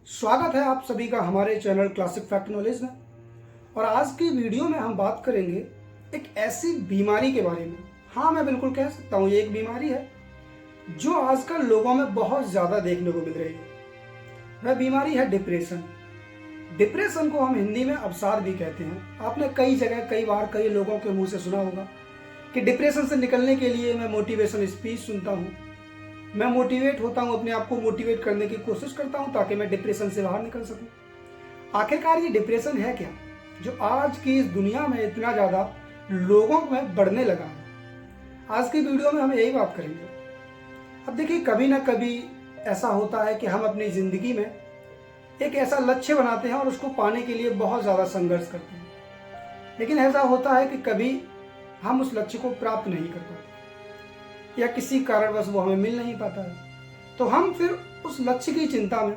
स्वागत है आप सभी का हमारे चैनल क्लासिक फैक्ट नॉलेज में। और आज की वीडियो में हम बात करेंगे एक ऐसी बीमारी के बारे में। हाँ, मैं बिल्कुल कह सकता हूँ ये एक बीमारी है जो आजकल लोगों में बहुत ज़्यादा देखने को मिल रही है। वह बीमारी है डिप्रेशन। डिप्रेशन को हम हिंदी में अवसाद भी कहते हैं। आपने कई जगह कई बार कई लोगों के मुंह से सुना होगा कि डिप्रेशन से निकलने के लिए मैं मोटिवेशन स्पीच सुनता हूँ, मैं मोटिवेट होता हूँ, अपने आप को मोटिवेट करने की कोशिश करता हूँ ताकि मैं डिप्रेशन से बाहर निकल सकूँ। आखिरकार ये डिप्रेशन है क्या जो आज की इस दुनिया में इतना ज़्यादा लोगों में बढ़ने लगा है? आज की वीडियो में हम यही बात करेंगे। अब देखिए, कभी ना कभी ऐसा होता है कि हम अपनी ज़िंदगी में एक ऐसा लक्ष्य बनाते हैं और उसको पाने के लिए बहुत ज़्यादा संघर्ष करते हैं, लेकिन ऐसा होता है कि कभी हम उस लक्ष्य को प्राप्त नहीं कर पाते या किसी कारणवश वो हमें मिल नहीं पाता है। तो हम फिर उस लक्ष्य की चिंता में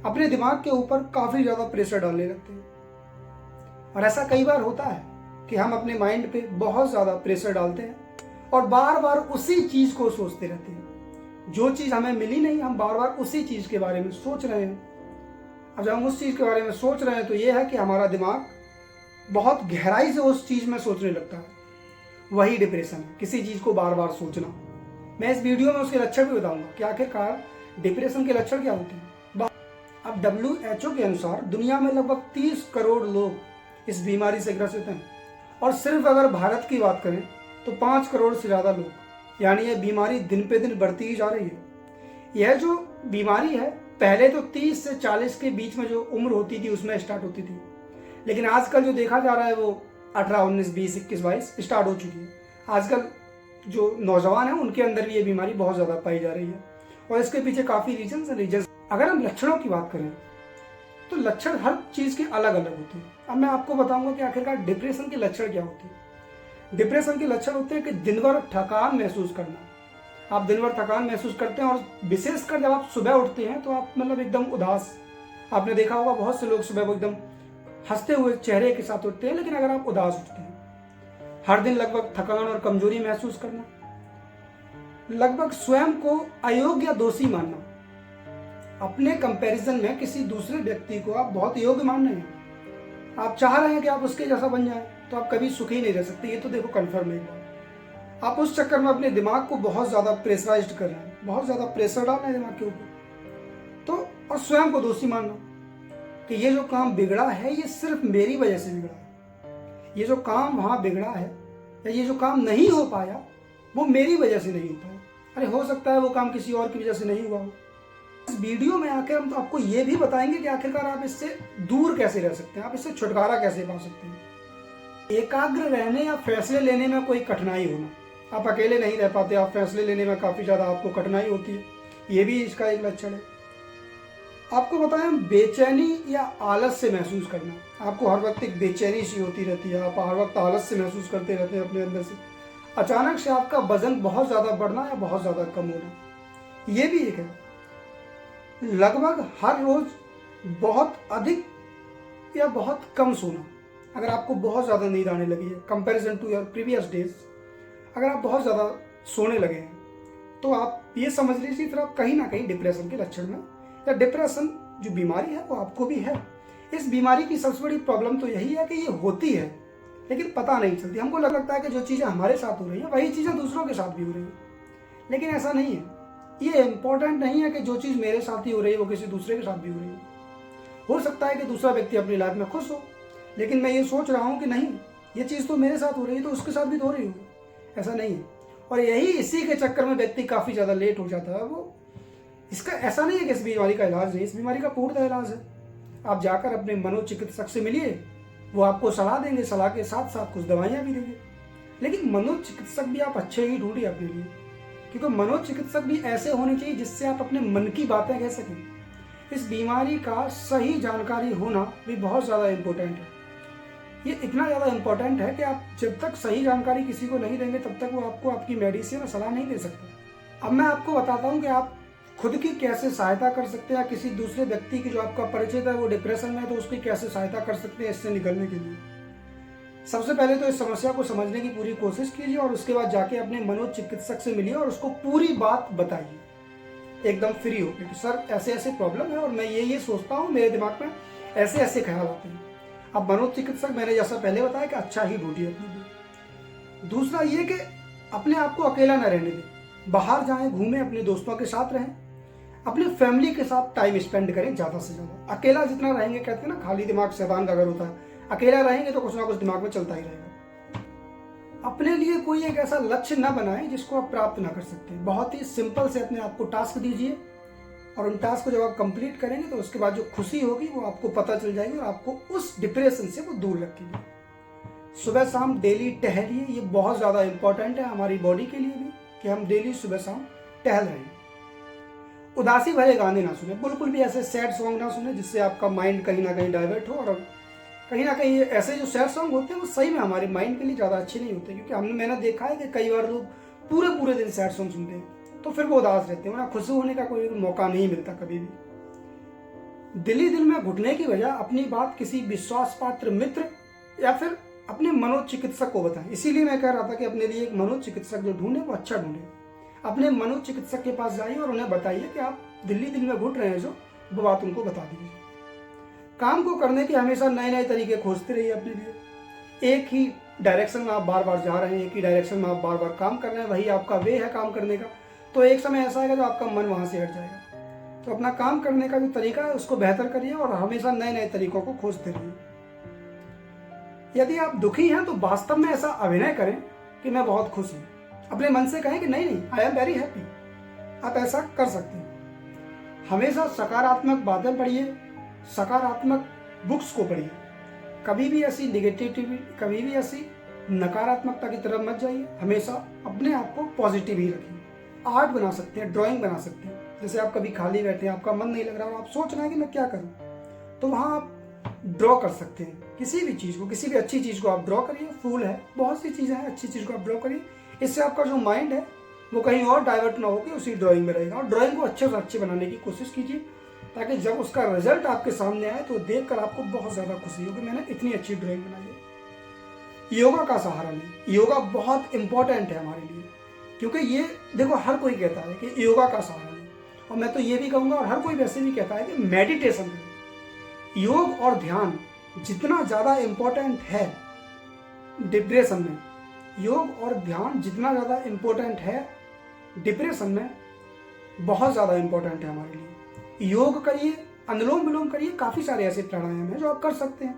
अपने दिमाग के ऊपर काफ़ी ज़्यादा प्रेशर डालने लगते हैं। और ऐसा कई बार होता है कि हम अपने माइंड पे बहुत ज़्यादा प्रेशर डालते हैं और बार बार उसी चीज़ को सोचते रहते हैं। जो चीज़ हमें मिली नहीं, हम बार बार उसी चीज़ के बारे में सोच रहे हैं। अब जब हम उस चीज़ के बारे में सोच रहे हैं तो ये है कि हमारा दिमाग बहुत गहराई से उस चीज़ में सोचने लगता है। वही डिप्रेशन है, किसी चीज़ को बार बार सोचना। मैं इस वीडियो में उसके लक्षण भी बताऊंगा कि आखिरकार डिप्रेशन के लक्षण क्या होते हैं। अब WHO के अनुसार दुनिया में लगभग 30 करोड़ लोग इस बीमारी से ग्रसित हैं और सिर्फ अगर भारत की बात करें तो 5 करोड़ से ज़्यादा लोग, यानी ये बीमारी दिन पे दिन बढ़ती ही जा रही है। यह जो बीमारी है पहले तो 30 से 40 के बीच में जो उम्र होती थी उसमें स्टार्ट होती थी, लेकिन आजकल जो देखा जा रहा है वो 18, 19, 20, 21, 22 स्टार्ट हो चुकी है। आजकल जो नौजवान हैं उनके अंदर भी ये बीमारी बहुत ज़्यादा पाई जा रही है और इसके पीछे काफ़ी रीजन। अगर हम लक्षणों की बात करें तो लक्षण हर चीज़ के अलग अलग होते हैं। अब मैं आपको बताऊंगा कि आखिरकार डिप्रेशन के लक्षण क्या होते हैं। डिप्रेशन के लक्षण होते हैं कि दिन भर थकान महसूस करना। आप दिन भर थकान महसूस करते हैं और विशेषकर जब आप सुबह उठते हैं तो आप मतलब एकदम उदास। आपने देखा होगा बहुत से लोग सुबह को एकदम हंसते हुए चेहरे के साथ उठते हैं, लेकिन अगर आप उदास उठते हैं, हर दिन लगभग थकान और कमजोरी महसूस करना, लगभग स्वयं को अयोग्य या दोषी मानना, अपने कंपैरिजन में किसी दूसरे व्यक्ति को आप बहुत योग्य मान रहे हैं, आप चाह रहे हैं कि आप उसके जैसा बन जाए, तो आप कभी सुखी नहीं रह सकते। ये तो देखो कन्फर्म है। आप उस चक्कर में अपने दिमाग को बहुत ज़्यादा प्रेशराइज्ड कर रहे हैं, बहुत ज़्यादा प्रेशर डाल रहे हैं दिमाग के ऊपर। तो और स्वयं को दोषी मानना कि ये जो काम बिगड़ा है ये सिर्फ मेरी वजह से बिगड़ा है, ये जो काम वहाँ बिगड़ा है या ये जो काम नहीं हो पाया वो मेरी वजह से नहीं हो पाया। अरे हो सकता है वो काम किसी और की वजह से नहीं हुआ हो। इस वीडियो में आकर हम तो आपको ये भी बताएंगे कि आखिरकार आप इससे दूर कैसे रह सकते हैं, आप इससे छुटकारा कैसे पा सकते हैं। एकाग्र रहने या फैसले लेने में कोई कठिनाई होना, आप अकेले नहीं रह पाते, आप फैसले लेने में काफ़ी ज़्यादा आपको कठिनाई होती है, ये भी इसका एक लक्षण है। आपको बताएं, बेचैनी या आलस से महसूस करना, आपको हर वक्त एक बेचैनी सी होती रहती है, आप हर वक्त आलस से महसूस करते रहते हैं अपने अंदर से। अचानक से आपका वजन बहुत ज़्यादा बढ़ना या बहुत ज़्यादा कम होना, ये भी एक है। लगभग हर रोज़ बहुत अधिक या बहुत कम सोना, अगर आपको बहुत ज़्यादा नींद आने लगी है comparison to your previous days, अगर आप बहुत ज़्यादा सोने लगे हैं तो आप ये समझ लीजिए फिर आप कहीं ना कहीं डिप्रेशन के लक्षण में, या डिप्रेशन जो बीमारी है वो आपको भी है। इस बीमारी की सबसे बड़ी प्रॉब्लम तो यही है कि ये होती है लेकिन पता नहीं चलती। हमको लगता है कि जो चीज़ें हमारे साथ हो रही हैं वही चीज़ें दूसरों के साथ भी हो रही हैं, लेकिन ऐसा नहीं है। ये इम्पोर्टेंट नहीं है कि जो चीज़ मेरे साथ ही हो रही है वो किसी दूसरे के साथ भी हो रही है। हो सकता है कि दूसरा व्यक्ति अपनी लाइफ में खुश हो, लेकिन मैं ये सोच रहा हूँ कि नहीं, ये चीज़ तो मेरे साथ हो रही है तो उसके साथ भी तो हो रही होगी। ऐसा नहीं है। और इसी के चक्कर में व्यक्ति काफ़ी ज़्यादा लेट हो जाता है। वो इसका ऐसा नहीं है कि इस बीमारी का इलाज नहीं, इस बीमारी का पूर्णतः इलाज है। आप जाकर अपने मनोचिकित्सक से मिलिए, वो आपको सलाह देंगे, सलाह के साथ साथ कुछ दवाइयाँ भी देंगे। लेकिन मनोचिकित्सक भी आप अच्छे ही ढूंढिए अपने लिए, क्योंकि मनोचिकित्सक भी ऐसे होने चाहिए जिससे आप अपने मन की बातें कह सकें। इस बीमारी का सही जानकारी होना भी बहुत ज़्यादा इम्पोर्टेंट है। ये इतना ज़्यादा इम्पोर्टेंट है कि आप जब तक सही जानकारी किसी को नहीं देंगे तब तक वो आपको आपकी मेडिसिन और सलाह नहीं दे सकता। अब मैं आपको बताता हूँ कि आप खुद की कैसे सहायता कर सकते हैं, या किसी दूसरे व्यक्ति की जो आपका परिचित है वो डिप्रेशन में है तो उसकी कैसे सहायता कर सकते हैं इससे निकलने के लिए। सबसे पहले तो इस समस्या को समझने की पूरी कोशिश कीजिए और उसके बाद जाके अपने मनोचिकित्सक से मिलिए और उसको पूरी बात बताइए। एकदम फ्री होकर कि सर ऐसे ऐसे प्रॉब्लम है और मैं ये सोचता हूँ, मेरे दिमाग में ऐसे ऐसे ख्याल आते हैं। अब मनोचिकित्सक मैंने जैसा पहले बताया कि अच्छा ही ढूंढिए अपने लिए। दूसरा ये कि अपने आप को अकेला न रहने दें, बाहर जाएं, घूमें, अपने दोस्तों के साथ रहें, अपनी फैमिली के साथ टाइम स्पेंड करें ज़्यादा से ज़्यादा। अकेला जितना रहेंगे, कहते हैं ना खाली दिमाग शैतान का घर होता है, अकेला रहेंगे तो कुछ ना कुछ दिमाग में चलता ही रहेगा। अपने लिए कोई एक ऐसा लक्ष्य न बनाएं जिसको आप प्राप्त ना कर सकते। बहुत ही सिंपल से अपने आप को टास्क दीजिए और उन टास्क को जब आप कंप्लीट करेंगे तो उसके बाद जो खुशी होगी वो आपको पता चल जाएगी और आपको उस डिप्रेशन से वो दूर रखेगी। सुबह शाम डेली टहलिए, ये बहुत ज़्यादा इंपॉर्टेंट है हमारी बॉडी के लिए भी कि हम डेली सुबह शाम टहल रहे हैं। उदासी भरे गाने ना सुने, बिल्कुल भी ऐसे सैड सॉन्ग ना सुने जिससे आपका माइंड कहीं ना कहीं डाइवर्ट हो। और कहीं ना कहीं ऐसे जो सैड सॉन्ग होते हैं वो सही में हमारे माइंड के लिए ज़्यादा अच्छे नहीं होते, क्योंकि मैंने देखा है कि कई बार लोग पूरे पूरे दिन सैड सॉन्ग सुनते हैं तो फिर वो उदास रहते हैं, उन्हें खुश होने का कोई मौका नहीं मिलता कभी भी। दिल में घुटने की वजह अपनी बात किसी विश्वास पात्र मित्र या फिर अपने मनोचिकित्सक को बताएं। इसीलिए मैं कह रहा था कि अपने लिए एक मनोचिकित्सक जो ढूंढे वो अच्छा ढूंढे। अपने मनोचिकित्सक के पास जाइए और उन्हें बताइए कि आप दिल में घुट रहे हैं जो, वो बात उनको बता दीजिए। काम को करने के हमेशा नए नए तरीके खोजते रहिए अपने लिए। एक ही डायरेक्शन में आप बार बार जा रहे हैं, एक ही डायरेक्शन में आप बार बार काम कर रहे हैं, वही आपका वे है काम करने का, तो एक समय ऐसा आएगा जो आपका मन वहाँ से हट जाएगा। तो अपना काम करने का जो तरीका है उसको बेहतर करिए और हमेशा नए नए तरीकों को खोजते रहिए। यदि आप दुखी हैं तो वास्तव में ऐसा अभिनय करें कि मैं बहुत खुश हूँ। अपने मन से कहें कि नहीं, आई एम वेरी हैप्पी। आप ऐसा कर सकते हैं। हमेशा सकारात्मक बातें पढ़िए, सकारात्मक बुक्स को पढ़िए। कभी भी ऐसी निगेटिविटी, कभी भी ऐसी नकारात्मकता की तरफ मत जाइए। हमेशा अपने आप को पॉजिटिव ही रखिए। आर्ट बना सकते हैं, ड्राइंग बना सकते हैं। जैसे आप कभी खाली बैठे हैं, आपका मन नहीं लग रहा और आप सोच रहे हैं कि मैं क्या करूं, तो वहां आप ड्रॉ कर सकते हैं किसी भी चीज़ को, किसी भी अच्छी चीज़ को आप ड्रॉ करिए। फूल है, बहुत सी चीज़ें हैं, अच्छी चीज़ को आप ड्रॉ करिए। इससे आपका जो माइंड है वो कहीं और डाइवर्ट ना होकर उसी ड्राइंग में रहेगा। और ड्राइंग को अच्छे से अच्छे बनाने की कोशिश कीजिए ताकि जब उसका रिजल्ट आपके सामने आए तो देखकर आपको बहुत ज़्यादा खुशी हो कि मैंने इतनी अच्छी ड्राइंग बनाई है। योगा का सहारा लें। योगा बहुत इंपॉर्टेंट है हमारे लिए, क्योंकि ये देखो हर कोई कहता है कि योगा का सहारा लें, और मैं तो ये भी कहूँगा और हर कोई वैसे भी कहता है कि मेडिटेशन करें। योग और ध्यान जितना ज़्यादा इम्पोर्टेंट है डिप्रेशन में, योग और ध्यान जितना ज़्यादा इम्पोर्टेंट है डिप्रेशन में, बहुत ज़्यादा इम्पोर्टेंट है हमारे लिए। योग करिए, अनुलोम विलोम करिए, काफ़ी सारे ऐसे प्राणायाम हैं जो आप कर सकते हैं।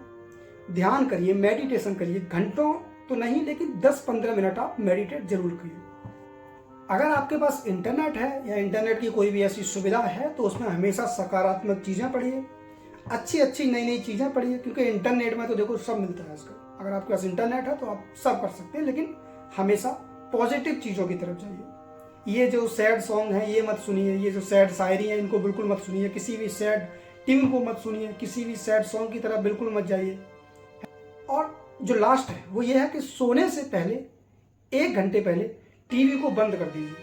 ध्यान करिए, मेडिटेशन करिए, घंटों तो नहीं लेकिन 10-15 मिनट आप मेडिटेट जरूर करिए। अगर आपके पास इंटरनेट है या इंटरनेट की कोई भी ऐसी सुविधा है तो उसमें हमेशा सकारात्मक चीज़ें पढ़िए, अच्छी अच्छी नई नई चीज़ें पढ़िए, क्योंकि इंटरनेट में तो देखो सब मिलता है आजकल। अगर आपके पास इंटरनेट है तो आप सब कर सकते हैं, लेकिन हमेशा पॉजिटिव चीज़ों की तरफ जाइए। ये जो सैड सॉन्ग है ये मत सुनिए, ये जो सैड शायरी है इनको बिल्कुल मत सुनिए, किसी भी सैड ट्यून को मत सुनिए, किसी भी सैड सॉन्ग की तरफ बिल्कुल मत जाइए। और जो लास्ट है वो ये है कि सोने से पहले 1 घंटे पहले टीवी को बंद कर दीजिए,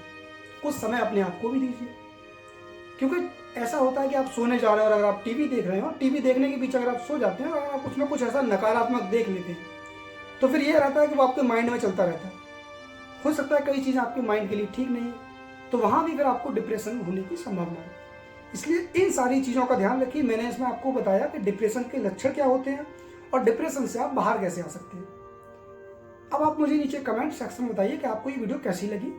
कुछ समय अपने आप को भी दीजिए। क्योंकि ऐसा होता है कि आप सोने जा रहे हैं और अगर आप टीवी देख रहे हो, टीवी देखने के बीच अगर आप सो जाते हैं और अगर आप उसमें कुछ ऐसा नकारात्मक देख लेते हैं तो फिर ये रहता है कि वो आपके माइंड में चलता रहता है। हो सकता है कई चीज़ें आपके माइंड के लिए ठीक नहीं है, तो वहाँ भी फिर आपको डिप्रेशन होने की संभावना है। इसलिए इन सारी चीज़ों का ध्यान रखिए। मैंने इसमें आपको बताया कि डिप्रेशन के लक्षण क्या होते हैं और डिप्रेशन से आप बाहर कैसे आ सकते हैं। अब आप मुझे नीचे कमेंट सेक्शन में बताइए कि आपको ये वीडियो कैसी लगी।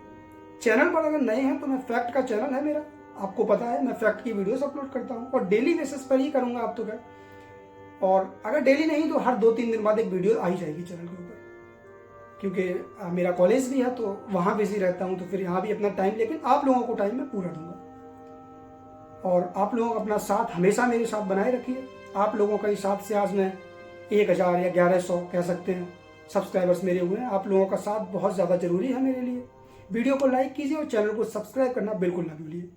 चैनल पर अगर नए हैं तो मैं फैक्ट का चैनल है मेरा, आपको पता है मैं फैक्ट की वीडियोस अपलोड करता हूँ और डेली बेसिस पर ही करूँगा आप तो क्या। और अगर डेली नहीं तो हर 2-3 दिन बाद एक वीडियो आ ही जाएगी चैनल के ऊपर, क्योंकि मेरा कॉलेज भी है तो वहाँ बिजी रहता हूँ, तो फिर यहाँ भी अपना टाइम, लेकिन आप लोगों को टाइम मैं पूरा दूंगा। और आप लोग अपना साथ हमेशा मेरे साथ बनाए रखिए। आप लोगों का ही साथ से आज मैं 1000 या 1100 कह सकते हैं सब्सक्राइबर्स मेरे हुए हैं। आप लोगों का साथ बहुत ज़्यादा ज़रूरी है मेरे लिए। वीडियो को लाइक कीजिए और चैनल को सब्सक्राइब करना बिल्कुल ना भूलिए।